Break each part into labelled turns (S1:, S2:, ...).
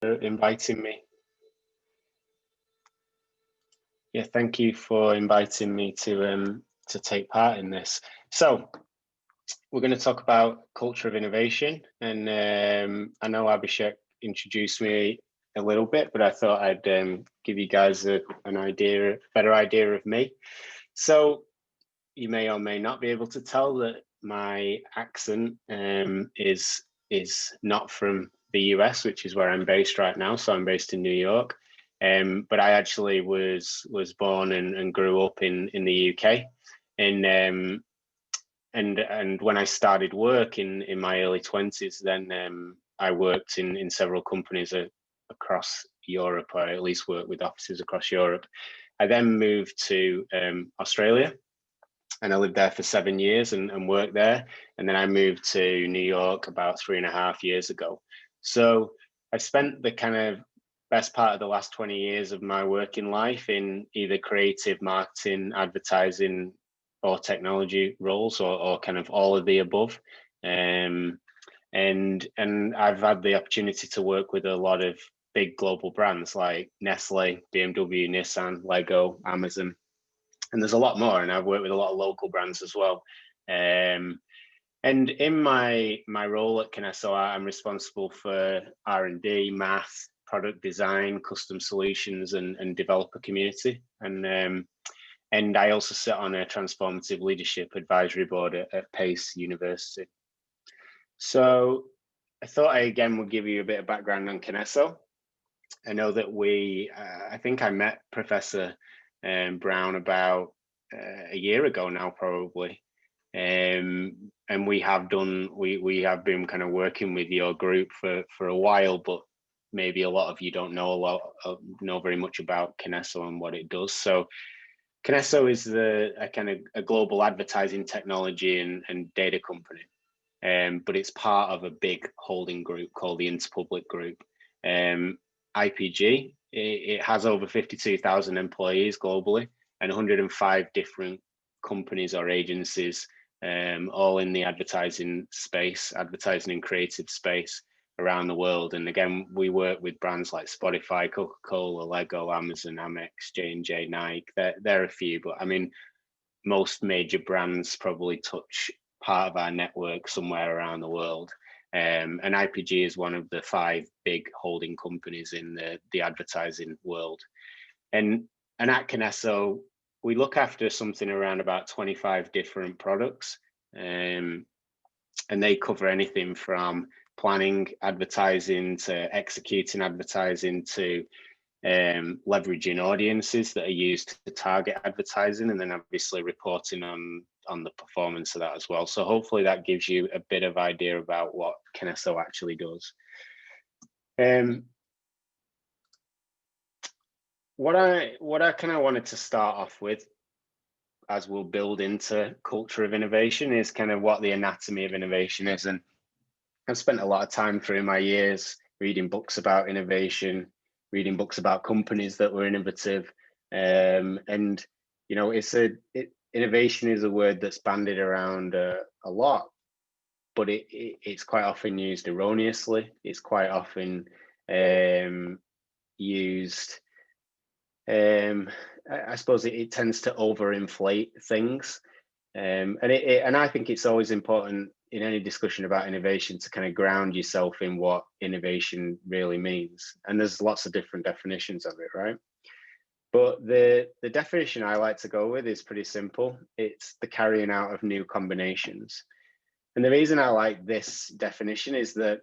S1: inviting me. Yeah, thank you for inviting me to take part in this. So we're going to talk about culture of innovation, and I know Abhishek introduced me a little bit, but I thought I'd give you guys a better idea of me. So you may or may not be able to tell that my accent is not from the US, which is where I'm based right now. So I'm based in New York, but I actually was born and grew up in the UK, and and when I started work in my early 20s, then I worked in several companies across Europe, or at least worked with offices across Europe. I then moved to Australia, and I lived there for 7 years and worked there. And then I moved to New York about 3.5 years ago. So I spent the kind of best part of the last 20 years of my working life in either creative marketing, advertising, or technology roles, or kind of all of the above. And I've had the opportunity to work with a lot of big global brands like Nestle, BMW, Nissan, Lego, Amazon, and there's a lot more. And I've worked with a lot of local brands as well. And in my role at Kinesso, I'm responsible for R&D, math, product design, custom solutions, and developer community. And I also sit on a transformative leadership advisory board at Pace University. So I thought I again would give you a bit of background on Kinesso. I know that I think I met Professor Brown about a year ago now, probably. And we have been kind of working with your group for a while, but maybe a lot of you don't know very much about Kinesso and what it does. So Kinesso is a global advertising technology and data company, but it's part of a big holding group called the Interpublic Group. IPG, it has over 52,000 employees globally and 105 different companies or agencies, all in the advertising and creative space around the world. And again, we work with brands like Spotify, Coca-Cola, Lego, Amazon, Amex, J&J, Nike. There are a few, but I mean, most major brands probably touch part of our network somewhere around the world. And IPG is one of the 5 big holding companies in the advertising world. And at Kinesso, we look after something around about 25 different products. And they cover anything from planning advertising to executing advertising to leveraging audiences that are used to target advertising, and then obviously reporting on the performance of that as well. So hopefully that gives you a bit of idea about what Kinesso actually does. What I kind of wanted to start off with, as we'll build into culture of innovation, is kind of what the anatomy of innovation is. And I've spent a lot of time through my years reading books about innovation, reading books about companies that were innovative, and you know, innovation is a word that's bandied around a lot, but it's quite often used erroneously. It's quite often used. I suppose it tends to overinflate things, and I think it's always important in any discussion about innovation to kind of ground yourself in what innovation really means. And there's lots of different definitions of it, right? But the definition I like to go with is pretty simple. It's the carrying out of new combinations. And the reason I like this definition is that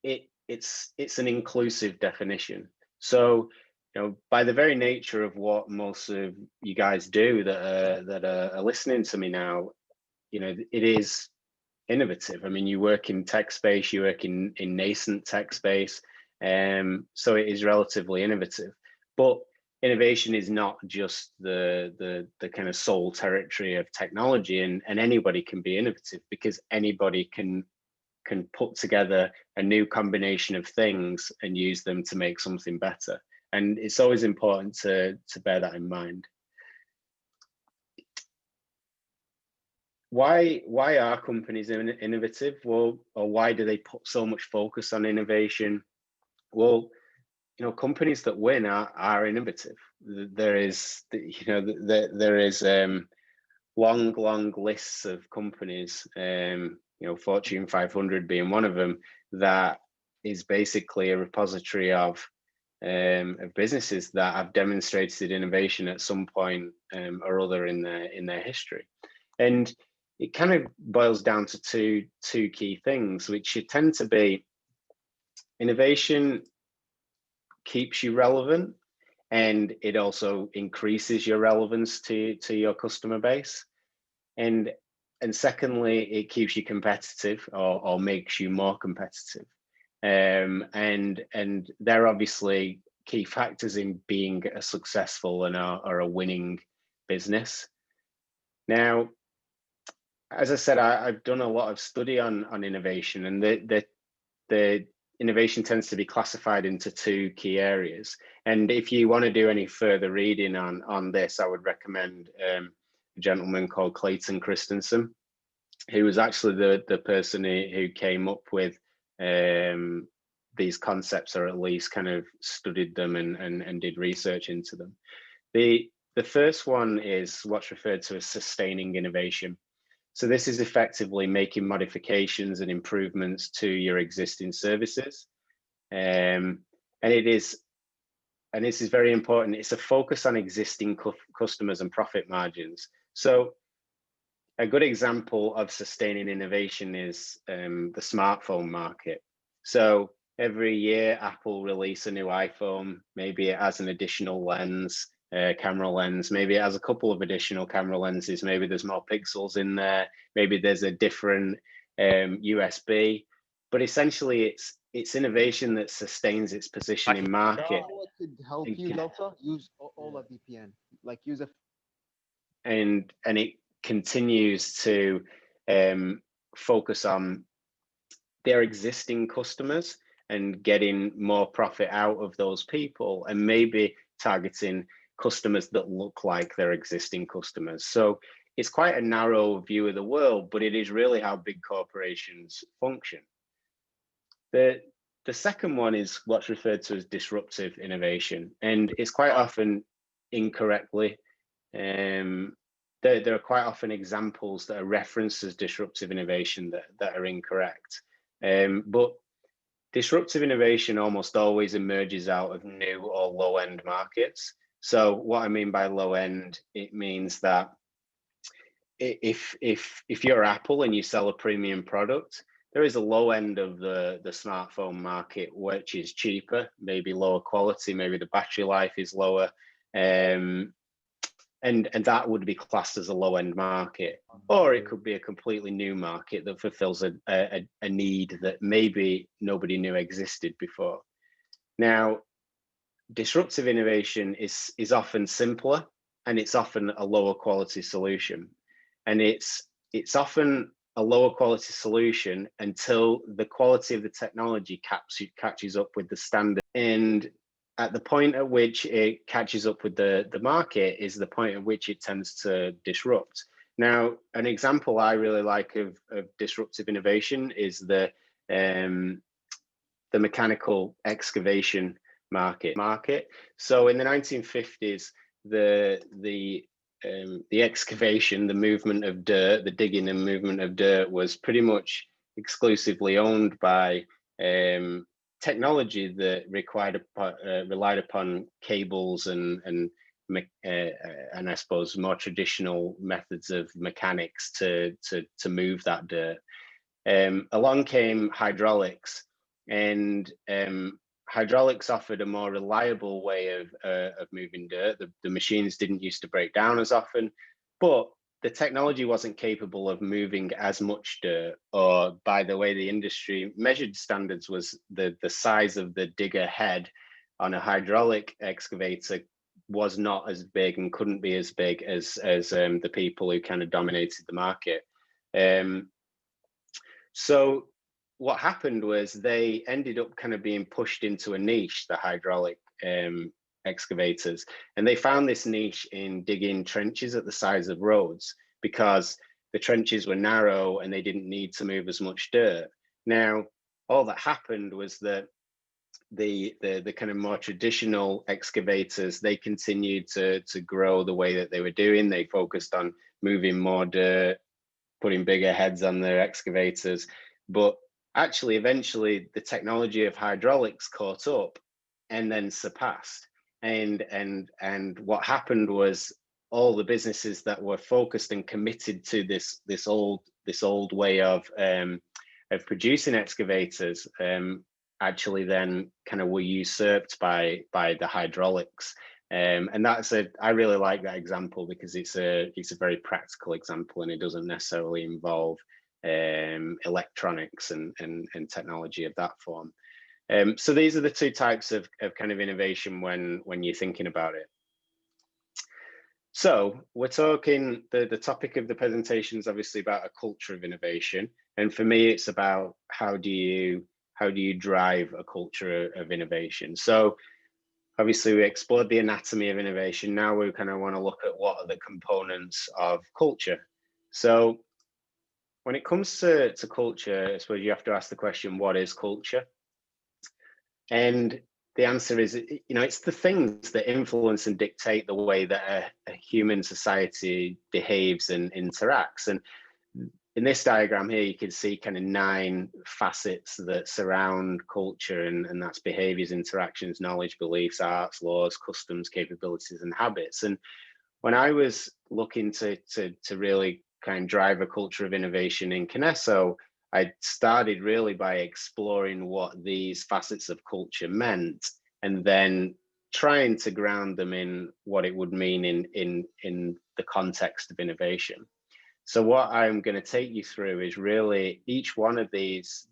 S1: it's an inclusive definition. So, you know, by the very nature of what most of you guys do that are listening to me now, you know, it is innovative. I mean, you work in tech space, you work in nascent tech space, so it is relatively innovative. But innovation is not just the kind of sole territory of technology, and anybody can be innovative because anybody can put together a new combination of things and use them to make something better. And it's always important to bear that in mind. Why are companies innovative? Well, or why do they put so much focus on innovation? Well, companies that win are innovative. There is, there is long lists of companies, Fortune 500 being one of them, that is basically a repository of businesses that have demonstrated innovation at some point or other in their history. And it kind of boils down to two key things, which tend to be innovation keeps you relevant, and it also increases your relevance to your customer base. And secondly, it keeps you competitive, or makes you more competitive. And they're obviously key factors in being a successful or a winning business. Now, as I said, I've done a lot of study on innovation, and the innovation tends to be classified into two key areas. And if you want to do any further reading on this, I would recommend a gentleman called Clayton Christensen, who was actually the person who came up with these concepts, or at least kind of studied them and did research into them. The first one is what's referred to as sustaining innovation. So this is effectively making modifications and improvements to your existing services. And this is very important, it's a focus on existing customers and profit margins. So a good example of sustaining innovation is the smartphone market. So every year, Apple release a new iPhone. Maybe it has an additional lens, camera lens. Maybe it has a couple of additional camera lenses. Maybe there's more pixels in there. Maybe there's a different USB. But essentially, it's innovation that sustains its position in market.
S2: What could help you, Delta? Use all of VPN. Like use a.
S1: And it continues to focus on their existing customers and getting more profit out of those people, and maybe targeting customers that look like their existing customers. So it's quite a narrow view of the world, but it is really how big corporations function. The second one is what's referred to as disruptive innovation, and it's quite often incorrectly there are quite often examples that are referenced as disruptive innovation that are incorrect. But disruptive innovation almost always emerges out of new or low-end markets. So what I mean by low-end, it means that if you're Apple and you sell a premium product, there is a low end of the smartphone market which is cheaper, maybe lower quality, maybe the battery life is lower. And that would be classed as a low-end market, or it could be a completely new market that fulfills a need that maybe nobody knew existed before. Now, disruptive innovation is often simpler, and it's often a lower quality solution, and it's often a lower quality solution until the quality of the technology catches up with the standard. And at the point at which it catches up with the market is the point at which it tends to disrupt. Now, an example I really like of disruptive innovation is the mechanical excavation market. So in the 1950s, the excavation, the movement of dirt, the digging and movement of dirt was pretty much exclusively owned by technology that relied upon cables and I suppose more traditional methods of mechanics to move that dirt. Along came hydraulics, and hydraulics offered a more reliable way of moving dirt. The machines didn't used to break down as often, but the technology wasn't capable of moving as much dirt, or by the way the industry measured standards was the size of the digger head on a hydraulic excavator was not as big and couldn't be as big as the people who kind of dominated the market. So what happened was they ended up kind of being pushed into a niche, the hydraulic excavators, and they found this niche in digging trenches at the sides of roads because the trenches were narrow and they didn't need to move as much dirt. Now, all that happened was that the kind of more traditional excavators, they continued to grow the way that they were doing. They focused on moving more dirt, putting bigger heads on their excavators. But actually, eventually, the technology of hydraulics caught up and then surpassed. And what happened was all the businesses that were focused and committed to this old way of producing excavators actually then kind of were usurped by the hydraulics. And I really like that example because it's a very practical example, and it doesn't necessarily involve electronics and technology of that form. So these are the two types of kind of innovation when you're thinking about it. So we're talking, the topic of the presentation is obviously about a culture of innovation. And for me, it's about how do you drive a culture of innovation. So obviously we explored the anatomy of innovation. Now we kind of want to look at what are the components of culture. So when it comes to culture, I suppose you have to ask the question, what is culture? And the answer is, it's the things that influence and dictate the way that a human society behaves and interacts. And in this diagram here, you can see kind of 9 facets that surround culture, and that's behaviors, interactions, knowledge, beliefs, arts, laws, customs, capabilities, and habits. And when I was looking to really kind of drive a culture of innovation in Kinesso, I started really by exploring what these facets of culture meant, and then trying to ground them in what it would mean in the context of innovation. So what I'm going to take you through is really each one of these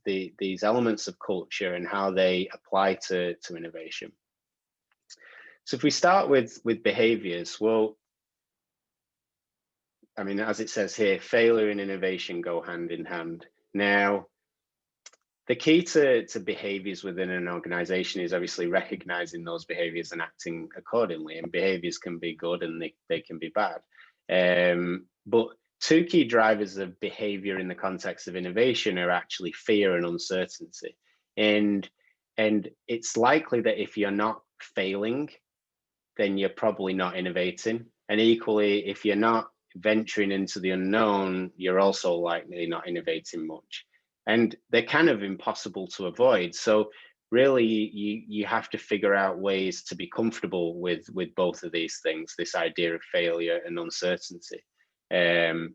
S1: elements of culture and how they apply to innovation. So if we start with behaviors, well, I mean, as it says here, failure and innovation go hand in hand. Now, the key to behaviors within an organization is obviously recognizing those behaviors and acting accordingly. And behaviors can be good and they can be bad. But 2 key drivers of behavior in the context of innovation are actually fear and uncertainty. And it's likely that if you're not failing, then you're probably not innovating. And equally, if you're not venturing into the unknown, you're also likely not innovating much. And they're kind of impossible to avoid. So really, you have to figure out ways to be comfortable with both of these things, this idea of failure and uncertainty. And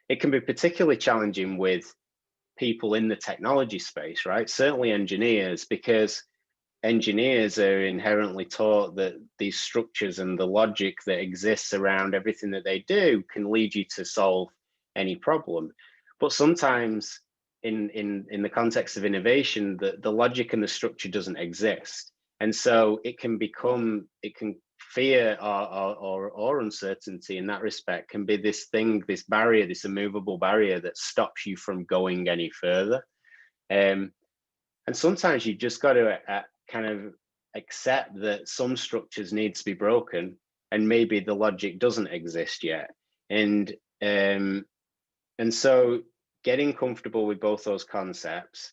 S1: it can be particularly challenging with people in the technology space, right? Certainly engineers, because engineers are inherently taught that these structures and the logic that exists around everything that they do can lead you to solve any problem. But sometimes in the context of innovation, the logic and the structure doesn't exist. And so it can fear or uncertainty in that respect can be this thing, this barrier, this immovable barrier that stops you from going any further. And sometimes you just got to kind of accept that some structures need to be broken, and maybe the logic doesn't exist yet. And so getting comfortable with both those concepts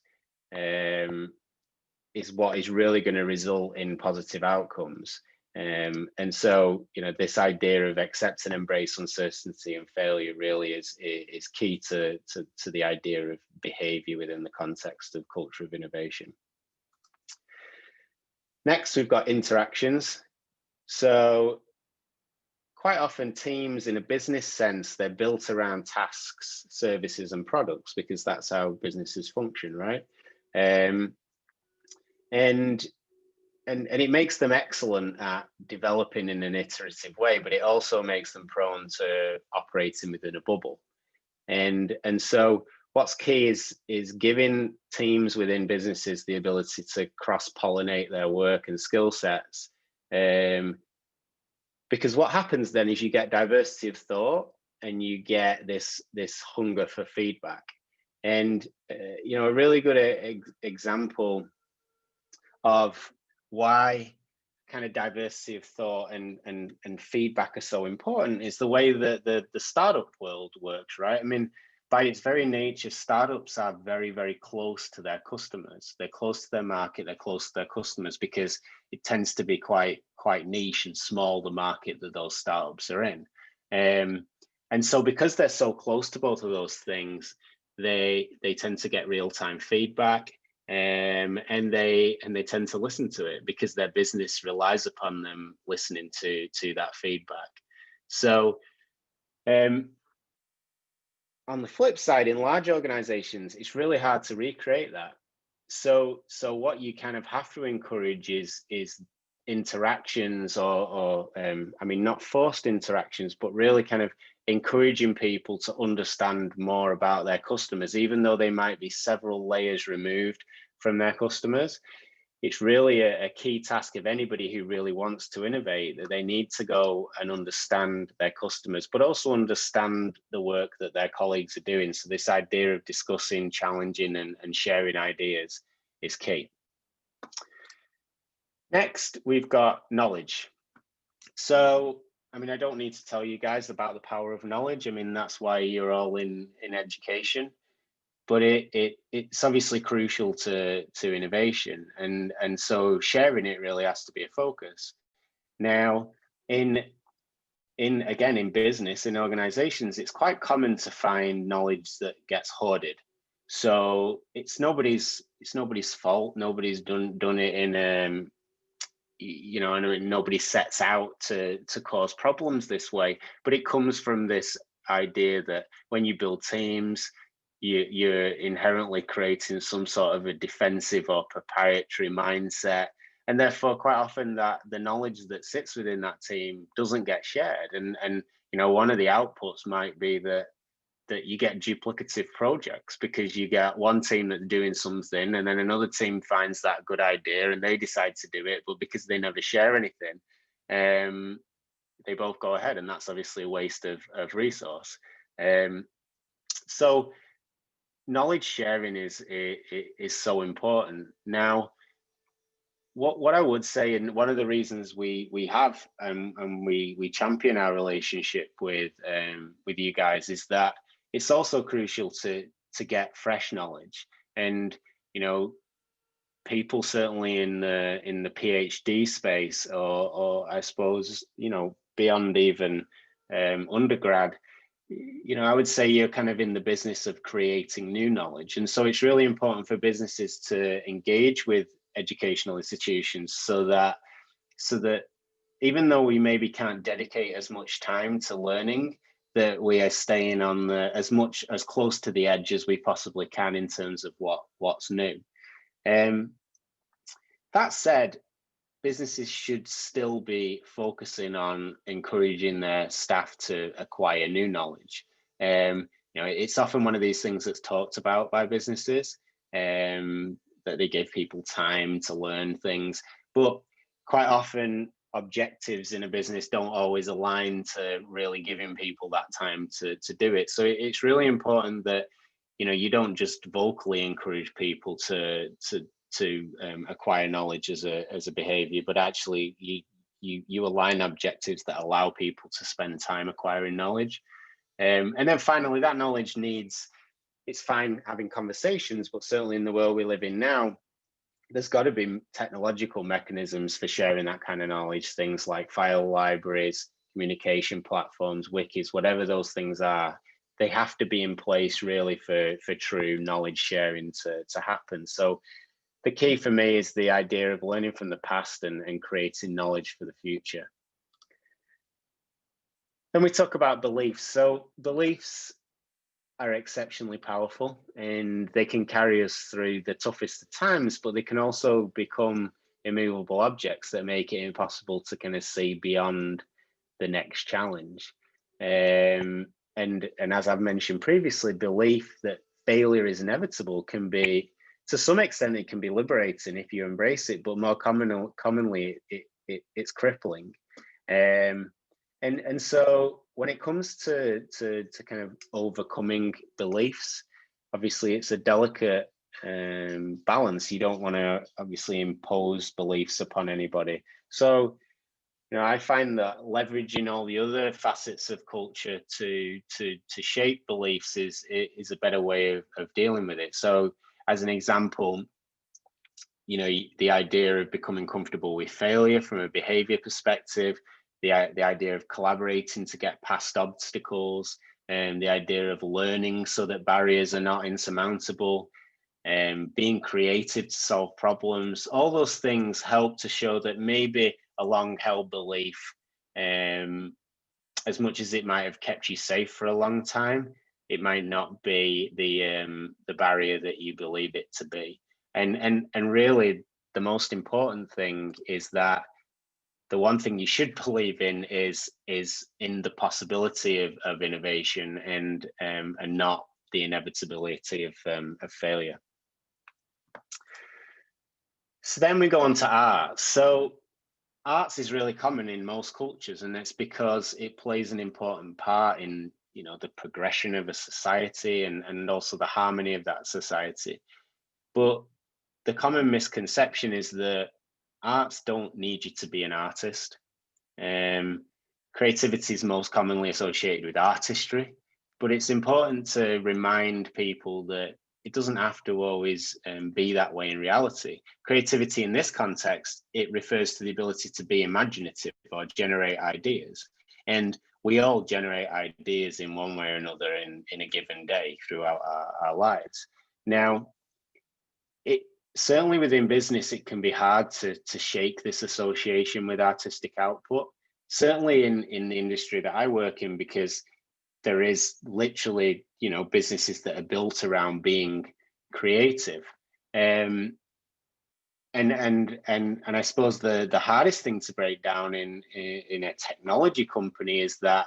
S1: is what is really going to result in positive outcomes. And so, this idea of accept and embrace uncertainty and failure really is key to the idea of behavior within the context of culture of innovation. Next, we've got interactions. So quite often teams in a business sense, they're built around tasks, services, and products, because that's how businesses function, right? And it makes them excellent at developing in an iterative way, but it also makes them prone to operating within a bubble. And so what's key is giving teams within businesses the ability to cross-pollinate their work and skill sets. Because what happens then is you get diversity of thought, and you get this hunger for feedback. And a really good example of why kind of diversity of thought and feedback are so important is the way that the startup world works, right? I mean, by its very nature, startups are very, very close to their customers. They're close to their market, they're close to their customers, because it tends to be quite niche and small, the market that those startups are in. And so because they're so close to both of those things, they tend to get real-time feedback, and they tend to listen to it because their business relies upon them listening to that feedback. So on the flip side, in large organizations, it's really hard to recreate that. So what you kind of have to encourage is interactions, or I mean, not forced interactions, but really kind of encouraging people to understand more about their customers, even though they might be several layers removed from their customers. It's really a key task of anybody who really wants to innovate, that they need to go and understand their customers, but also understand the work that their colleagues are doing. So this idea of discussing, challenging, and sharing ideas is key. Next, we've got knowledge. So, I mean, I don't need to tell you guys about the power of knowledge. I mean, that's why you're all in education. But it's obviously crucial to innovation, and so sharing it really has to be a focus. Now, in business, in organizations, it's quite common to find knowledge that gets hoarded. So it's nobody's fault. Nobody's done it in and nobody sets out to cause problems this way. But it comes from this idea that when you build teams, you're inherently creating some sort of a defensive or proprietary mindset, and therefore quite often that the knowledge that sits within that team doesn't get shared, and one of the outputs might be that you get duplicative projects, because you get one team that's doing something and then another team finds that good idea and they decide to do it, but because they never share anything, they both go ahead, and that's obviously a waste of resource. So knowledge sharing is so important. Now, what I would say, and one of the reasons we have and we champion our relationship with you guys, is that it's also crucial to get fresh knowledge. And people certainly in the PhD space, or I suppose beyond even undergrad, I would say you're kind of in the business of creating new knowledge. And so it's really important for businesses to engage with educational institutions so that even though we maybe can't dedicate as much time to learning, that we are staying on as close to the edge as we possibly can in terms of what's new. That said, businesses should still be focusing on encouraging their staff to acquire new knowledge. It's often one of these things that's talked about by businesses, that they give people time to learn things, but quite often objectives in a business don't always align to really giving people that time to do it. So it's really important that you don't just vocally encourage people to acquire knowledge as a behavior, but actually you align objectives that allow people to spend time acquiring knowledge. And then finally, that knowledge it's fine having conversations, but certainly in the world we live in now, there's got to be technological mechanisms for sharing that kind of knowledge, things like file libraries, communication platforms, wikis, whatever those things are. They have to be in place really for true knowledge sharing to happen. So the key for me is the idea of learning from the past and creating knowledge for the future. Then we talk about beliefs. So beliefs are exceptionally powerful, and they can carry us through the toughest of times, but they can also become immovable objects that make it impossible to kind of see beyond the next challenge. And as I've mentioned previously, belief that failure is inevitable can be, to some extent, it can be liberating if you embrace it, but more commonly it's crippling. And so when it comes to kind of overcoming beliefs, obviously it's a delicate balance. You don't want to obviously impose beliefs upon anybody. So I find that leveraging all the other facets of culture to shape beliefs is a better way of dealing with it. So, as an example, the idea of becoming comfortable with failure from a behavior perspective, the idea of collaborating to get past obstacles, and the idea of learning so that barriers are not insurmountable, and being creative to solve problems. All those things help to show that maybe a long-held belief, as much as it might have kept you safe for a long time, it might not be the barrier that you believe it to be. And really, the most important thing is that the one thing you should believe in is in the possibility of innovation, and not the inevitability of failure. So then we go on to arts. So arts is really common in most cultures, and it's because it plays an important part in the progression of a society, and also the harmony of that society. But the common misconception is that arts don't need you to be an artist. Creativity is most commonly associated with artistry, but it's important to remind people that it doesn't have to always be that way in reality. Creativity in this context, it refers to the ability to be imaginative or generate ideas. And we all generate ideas in one way or another in a given day throughout our lives. Now, certainly within business, it can be hard to shake this association with artistic output. Certainly in the industry that I work in, because there is literally, businesses that are built around being creative. And I suppose the hardest thing to break down in a technology company is that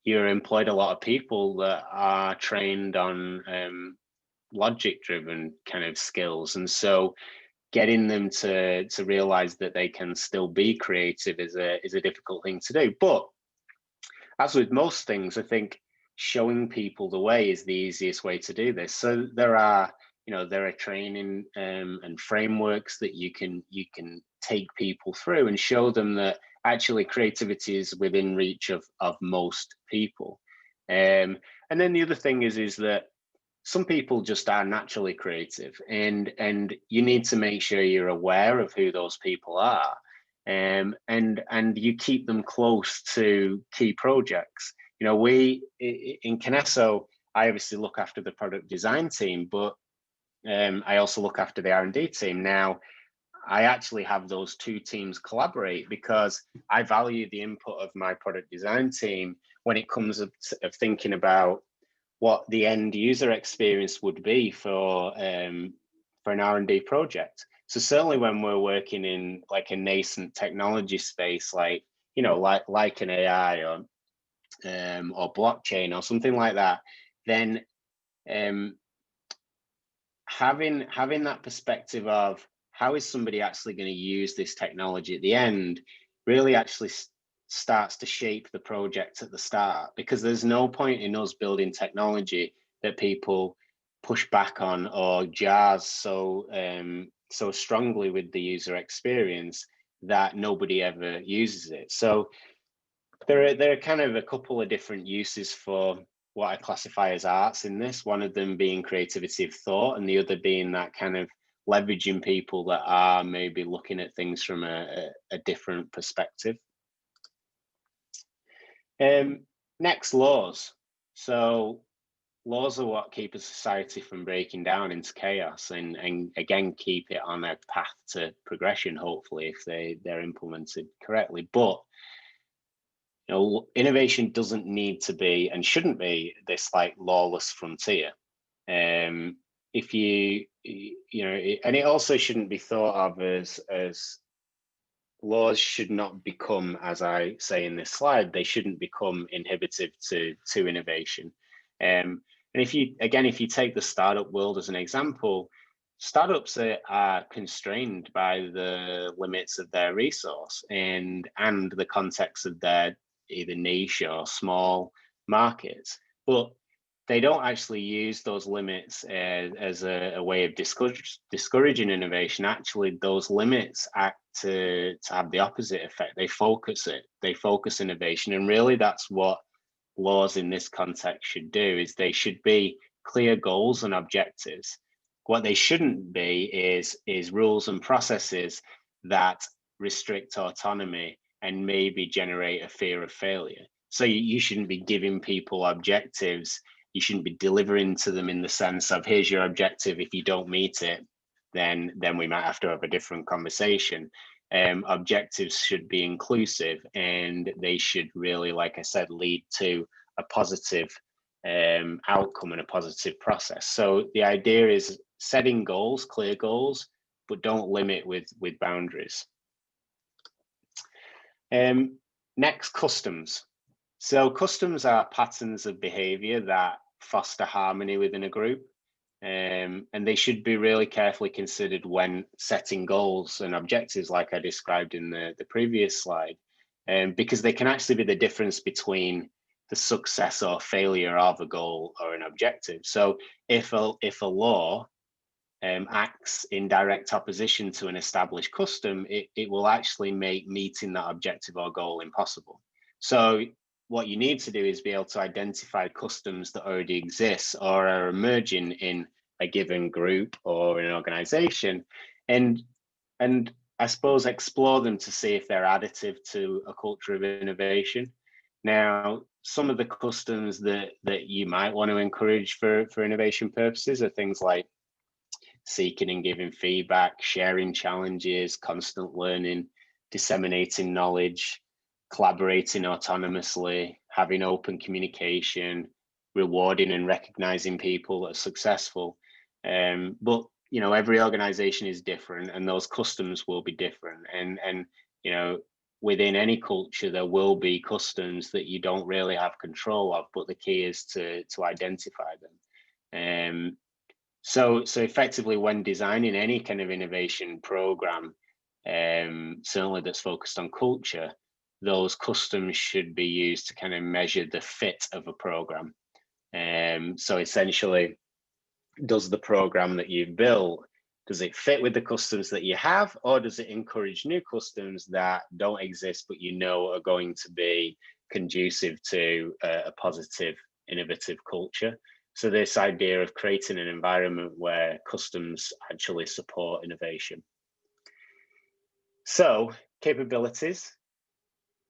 S1: you're employed a lot of people that are trained on logic driven kind of skills, and so getting them to realize that they can still be creative is a difficult thing to do. But as with most things, I think showing people the way is the easiest way to do this. So there are training and frameworks that you can take people through and show them that actually creativity is within reach of most people. And then the other thing is that some people just are naturally creative, and you need to make sure you're aware of who those people are, and you keep them close to key projects. We in Kinesso, I obviously look after the product design team, but I also look after the R&D team. Now, I actually have those two teams collaborate because I value the input of my product design team when it comes of thinking about what the end user experience would be for an R&D project. So certainly when we're working in like a nascent technology space, like like an AI or blockchain or something like that, then having that perspective of how is somebody actually going to use this technology at the end really actually starts to shape the project at the start, because there's no point in us building technology that people push back on or jars so strongly with the user experience that nobody ever uses it. So there are kind of a couple of different uses for what I classify as arts in this, one of them being creativity of thought, and the other being that kind of leveraging people that are maybe looking at things from a different perspective. Next, laws. So laws are what keep a society from breaking down into chaos, and again keep it on a path to progression, hopefully, if they're implemented correctly. But innovation doesn't need to be and shouldn't be this like lawless frontier. If and it also shouldn't be thought of as laws should not become, as I say in this slide, they shouldn't become inhibitive to innovation. And if you take the startup world as an example, startups are constrained by the limits of their resource and the context of their either niche or small markets. But they don't actually use those limits as a way of discouraging innovation. Actually, those limits act to have the opposite effect. They focus it. They focus innovation, and really, that's what laws in this context should do. Is they should be clear goals and objectives. What they shouldn't be is rules and processes that restrict autonomy and maybe generate a fear of failure. So you shouldn't be giving people objectives. You shouldn't be delivering to them in the sense of, here's your objective. If you don't meet it, then we might have to have a different conversation. Objectives should be inclusive, and they should really, like I said, lead to a positive outcome and a positive process. So the idea is setting goals, clear goals, but don't limit with boundaries. Next, customs. So customs are patterns of behavior that foster harmony within a group, and they should be really carefully considered when setting goals and objectives, like I described in the previous slide, because they can actually be the difference between the success or failure of a goal or an objective. So if a law acts in direct opposition to an established custom, it will actually make meeting that objective or goal impossible. So what you need to do is be able to identify customs that already exist or are emerging in a given group or an organization, and I suppose explore them to see if they're additive to a culture of innovation. Now, some of the customs that you might want to encourage for innovation purposes are things like seeking and giving feedback, sharing challenges, constant learning, disseminating knowledge, collaborating autonomously, having open communication, rewarding and recognizing people that are successful. But you know, every organization is different, and those customs will be different. And you know, within any culture, there will be customs that you don't really have control of, but the key is to identify them. So effectively, when designing any kind of innovation program, certainly that's focused on culture, those customs should be used to kind of measure the fit of a program. So essentially, does the program that you've built, does it fit with the customs that you have, or does it encourage new customs that don't exist but you know are going to be conducive to a positive, innovative culture? So this idea of creating an environment where customs actually support innovation. So capabilities.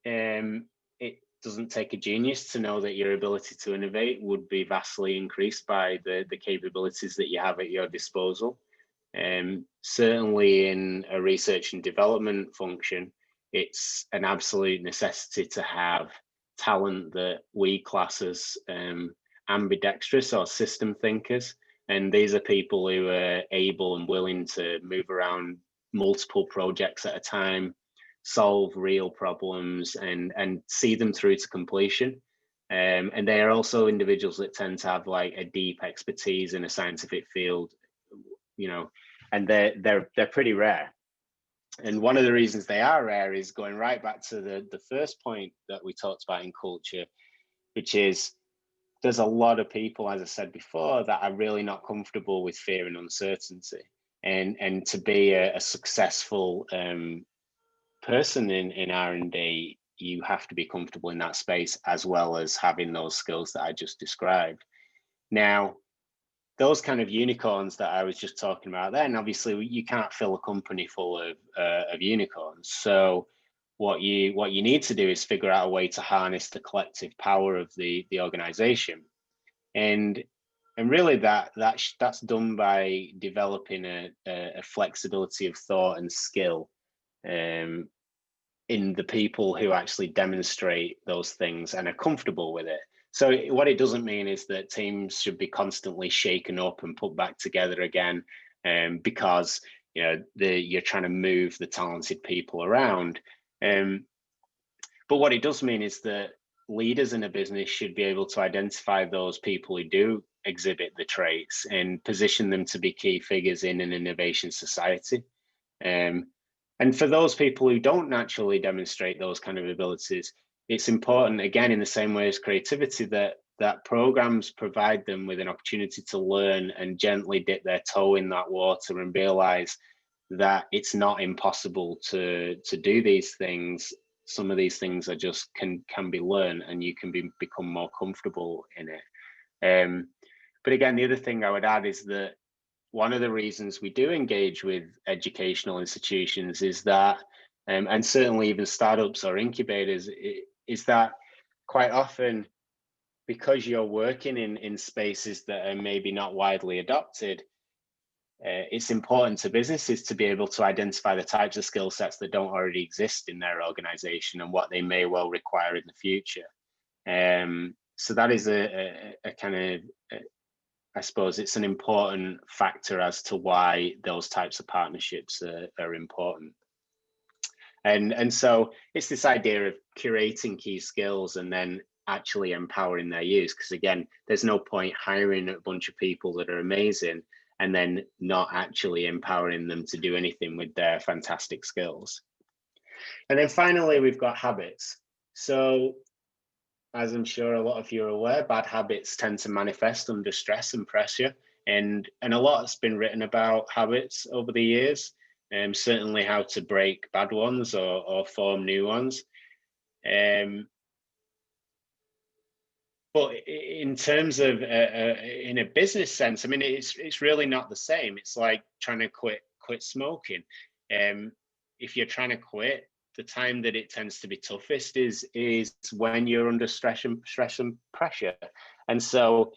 S1: It doesn't take a genius to know that your ability to innovate would be vastly increased by the capabilities that you have at your disposal. Certainly in a research and development function, it's an absolute necessity to have talent that we class as ambidextrous or system thinkers. And these are people who are able and willing to move around multiple projects at a time, solve real problems, and see them through to completion. And they are also individuals that tend to have like a deep expertise in a scientific field, you know, and they're pretty rare. And one of the reasons they are rare is going right back to the first point that we talked about in culture, which is there's a lot of people, as I said before, that are really not comfortable with fear and uncertainty. And to be a successful person in R&D, you have to be comfortable in that space, as well as having those skills that I just described. Now, those kind of unicorns that I was just talking about then, obviously you can't fill a company full of unicorns. So what you need to do is figure out a way to harness the collective power of the organization. And really that's done by developing a flexibility of thought and skill in the people who actually demonstrate those things and are comfortable with it. So what it doesn't mean is that teams should be constantly shaken up and put back together again, because you know you're trying to move the talented people around. But what it does mean is that leaders in a business should be able to identify those people who do exhibit the traits and position them to be key figures in an innovation society. And for those people who don't naturally demonstrate those kind of abilities, it's important, again, in the same way as creativity, that that programs provide them with an opportunity to learn and gently dip their toe in that water and realize that it's not impossible to do these things. Some of these things are just can be learned, and you can become more comfortable in it. But again, the other thing I would add is that one of the reasons we do engage with educational institutions is that, and certainly even startups or incubators, is that quite often, because you're working in spaces that are maybe not widely adopted, it's important to businesses to be able to identify the types of skill sets that don't already exist in their organization and what they may well require in the future. So that is a kind of, I suppose it's an important factor as to why those types of partnerships are important. And so it's this idea of curating key skills and then actually empowering their use, because again, there's no point hiring a bunch of people that are amazing and then not actually empowering them to do anything with their fantastic skills. And then finally, we've got habits. So as I'm sure a lot of you are aware, bad habits tend to manifest under stress and pressure. And a lot has been written about habits over the years, certainly how to break bad ones or form new ones. But in terms of in a business sense, I mean, it's really not the same. It's like trying to quit smoking. If you're trying to quit, the time that it tends to be toughest is when you're under stress and pressure. And so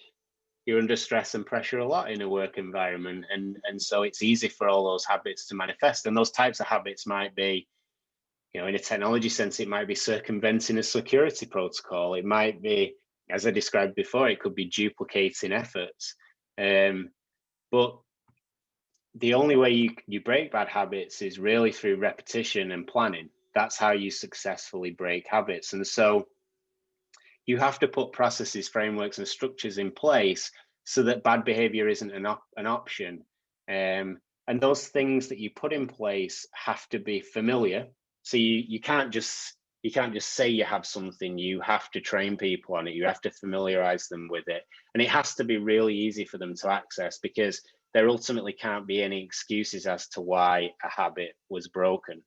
S1: you're under stress and pressure a lot in a work environment, and so it's easy for all those habits to manifest. And those types of habits might be, you know, in a technology sense, it might be circumventing a security protocol. It might be, as I described before, it could be duplicating efforts. But the only way you break bad habits is really through repetition and planning. That's how you successfully break habits. And so you have to put processes, frameworks, and structures in place so that bad behavior isn't an option. And those things that you put in place have to be familiar. So you can't just say you have something. You have to train people on it. You have to familiarize them with it, and it has to be really easy for them to access, because there ultimately can't be any excuses as to why a habit was broken.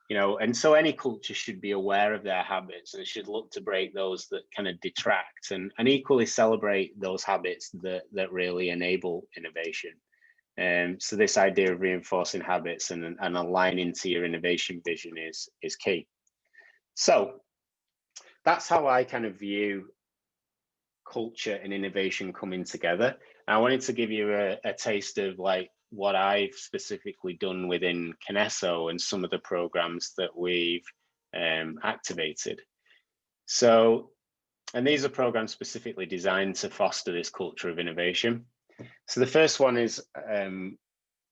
S1: You know, and so any culture should be aware of their habits and should look to break those that kind of detract, and equally celebrate those habits that really enable innovation. So this idea of reinforcing habits and aligning to your innovation vision is key. So that's how I kind of view culture and innovation coming together. I wanted to give you a taste of like what I've specifically done within Kinesso and some of the programs that we've activated. So, and these are programs specifically designed to foster this culture of innovation. So the first one is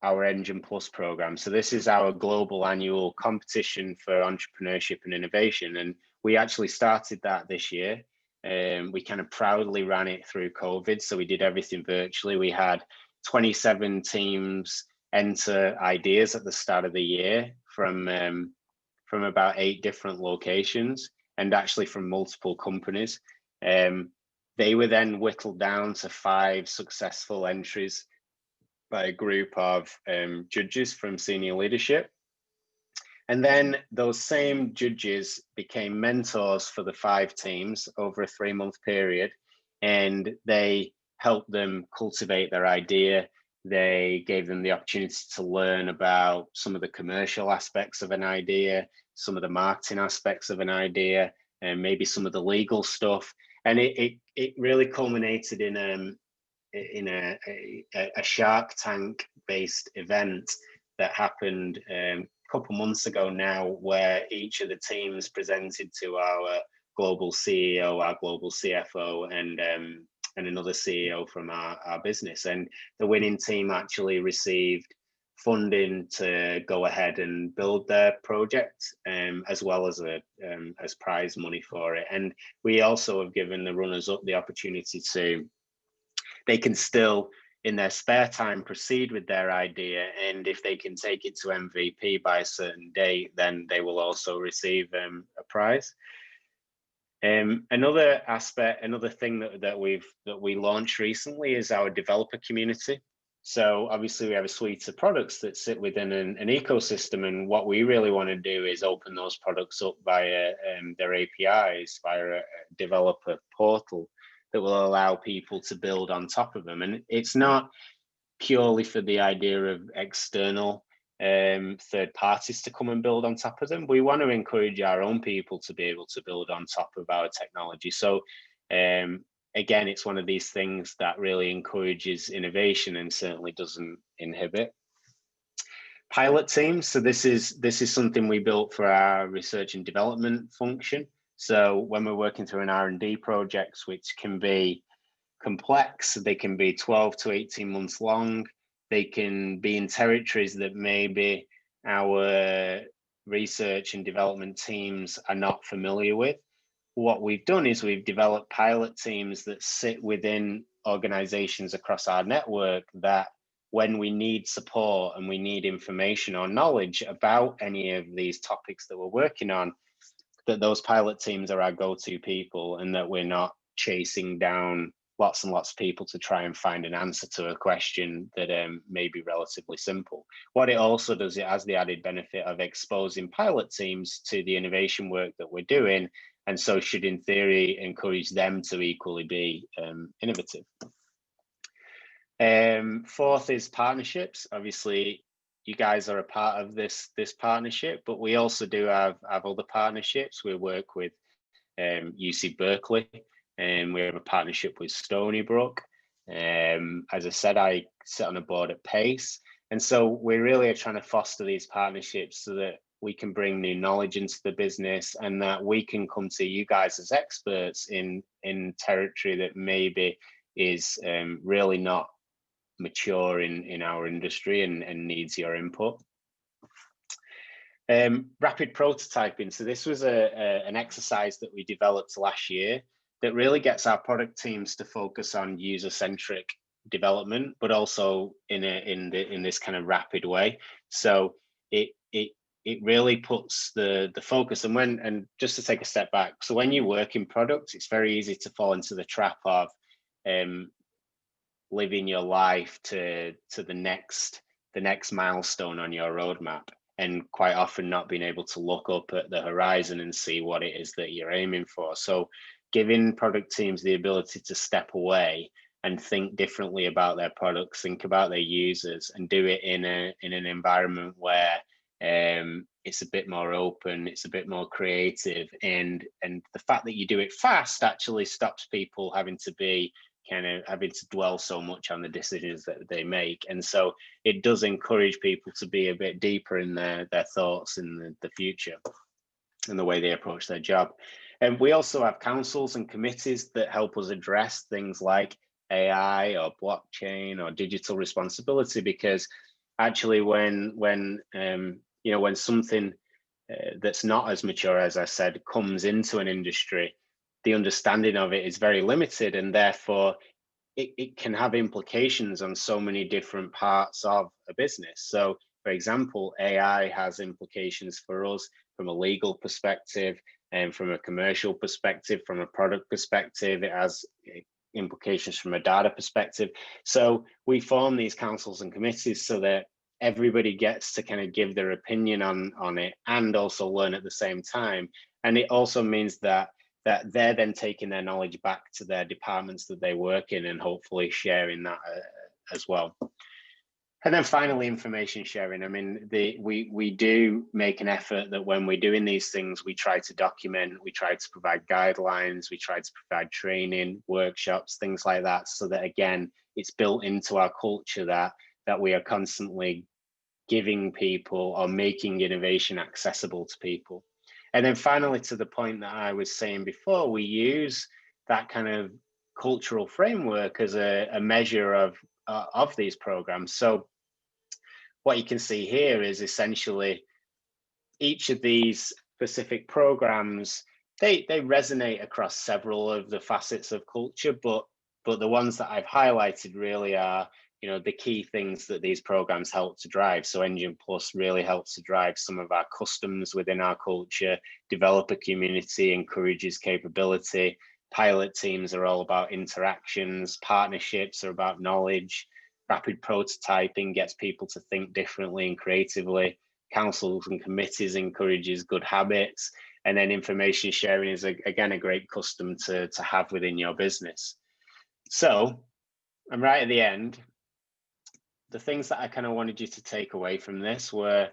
S1: our Engine Plus program. So this is our global annual competition for entrepreneurship and innovation. And we actually started that this year. We kind of proudly ran it through COVID. So we did everything virtually. We had 27 teams enter ideas at the start of the year from about 8 different locations, and actually from multiple companies. They were then whittled down to 5 successful entries by a group of judges from senior leadership. And then those same judges became mentors for the 5 teams over a 3-month period, and they helped them cultivate their idea. They gave them the opportunity to learn about some of the commercial aspects of an idea, some of the marketing aspects of an idea, and maybe some of the legal stuff. And it really culminated in a Shark Tank based event that happened a couple months ago now, where each of the teams presented to our global CEO, our global CFO, and another CEO from our business. And the winning team actually received funding to go ahead and build their project, as well as as prize money for it. And we also have given the runners up the opportunity to, they can still in their spare time proceed with their idea, and if they can take it to MVP by a certain date, then they will also receive a prize. Another aspect, another thing that we launched recently is our developer community. So obviously we have a suite of products that sit within an ecosystem, and what we really want to do is open those products up via their APIs, via a developer portal that will allow people to build on top of them. And it's not purely for the idea of external third parties to come and build on top of them. We want to encourage our own people to be able to build on top of our technology. So again, it's one of these things that really encourages innovation and certainly doesn't inhibit. Pilot teams. So this is something we built for our research and development function. So when we're working through an R&D projects, which can be complex, they can be 12 to 18 months long, they can be in territories that maybe our research and development teams are not familiar with. What we've done is we've developed pilot teams that sit within organizations across our network that when we need support and we need information or knowledge about any of these topics that we're working on, that those pilot teams are our go-to people, and that we're not chasing down lots and lots of people to try and find an answer to a question that may be relatively simple. What it also does, it has the added benefit of exposing pilot teams to the innovation work that we're doing, and so should in theory encourage them to equally be innovative. Fourth is partnerships. Obviously, you guys are a part of this partnership, but we also do have other partnerships. We work with UC Berkeley, and we have a partnership with Stony Brook. As I said, I sit on a board at Pace, and so we really are trying to foster these partnerships so that we can bring new knowledge into the business, and that we can come to you guys as experts in territory that maybe is really not mature in our industry and needs your input. Rapid prototyping. So this was an exercise that we developed last year that really gets our product teams to focus on user-centric development, but also in this kind of rapid way. So it really puts the focus, and just to take a step back, so when you work in products, it's very easy to fall into the trap of living your life to the next milestone on your roadmap, and quite often not being able to look up at the horizon and see what it is that you're aiming for. So giving product teams the ability to step away and think differently about their products, think about their users, and do it in an environment where it's a bit more open, it's a bit more creative, and the fact that you do it fast actually stops people having to dwell so much on the decisions that they make. And so it does encourage people to be a bit deeper in their thoughts in the future and the way they approach their job. And we also have councils and committees that help us address things like AI or blockchain or digital responsibility, because actually when something that's not as mature, as I said, comes into an industry, the understanding of it is very limited, and therefore it can have implications on so many different parts of a business. So for example, AI has implications for us from a legal perspective, and from a commercial perspective, from a product perspective. It has implications from a data perspective. So we form these councils and committees so that everybody gets to kind of give their opinion on it and also learn at the same time. And it also means that they're then taking their knowledge back to their departments that they work in, and hopefully sharing that as well. And then finally, information sharing. I mean, we do make an effort that when we're doing these things, we try to document, we try to provide guidelines, we try to provide training, workshops, things like that, so that again, it's built into our culture that we are constantly giving people or making innovation accessible to people. And then finally, to the point that I was saying before, we use that kind of cultural framework as a measure of these programs. So what you can see here is essentially each of these specific programs, they resonate across several of the facets of culture, but the ones that I've highlighted really are the key things that these programs help to drive. So Engine Plus really helps to drive some of our customs within our culture. Developer community encourages capability. Pilot teams are all about interactions. Partnerships are about knowledge. Rapid prototyping gets people to think differently and creatively. Councils and committees encourages good habits. And then information sharing is, again, a great custom to have within your business. So I'm right at the end. The things that I kind of wanted you to take away from this were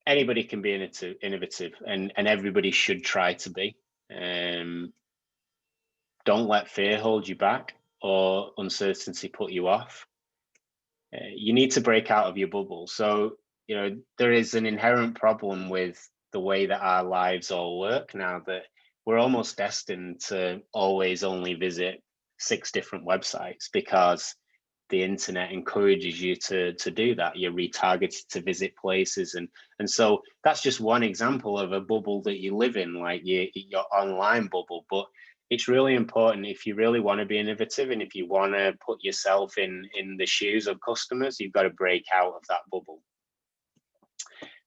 S1: anybody can be innovative and everybody should try to be. Don't let fear hold you back or uncertainty put you off. You need to break out of your bubble. So, there is an inherent problem with the way that our lives all work now, that we're almost destined to always only visit 6 different websites because the internet encourages you to do that. You're retargeted to visit places, and so that's just one example of a bubble that you live in, like your online bubble. But it's really important, if you really want to be innovative and if you want to put yourself in the shoes of customers, you've got to break out of that bubble.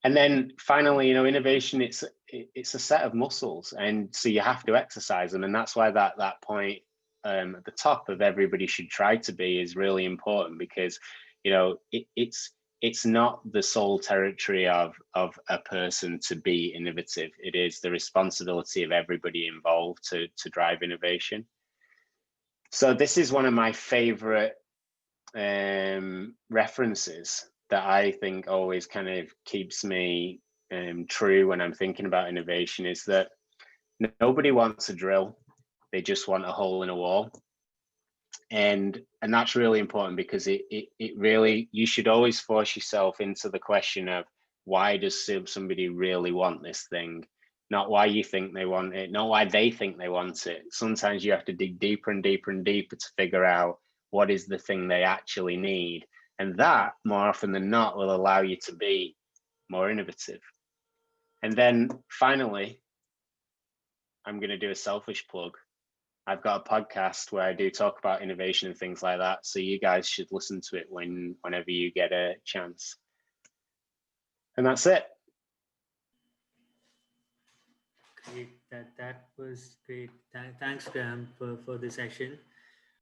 S1: And then finally, innovation, it's a set of muscles, and so you have to exercise them. And that's why that point at the top of everybody should try to be is really important, because it's not the sole territory of a person to be innovative. It is the responsibility of everybody involved to drive innovation. So this is one of my favorite references that I think always kind of keeps me true when I'm thinking about innovation, is that nobody wants a drill. They just want a hole in a wall. And that's really important, because it really, you should always force yourself into the question of, why does somebody really want this thing? Not why you think they want it, not why they think they want it. Sometimes you have to dig deeper and deeper and deeper to figure out what is the thing they actually need. And that, more often than not, will allow you to be more innovative. And then finally, I'm going to do a selfish plug. I've got a podcast where I do talk about innovation and things like that. So you guys should listen to it whenever you get a chance. And that's it.
S3: Great. That was great. Thanks, Graham, for the session.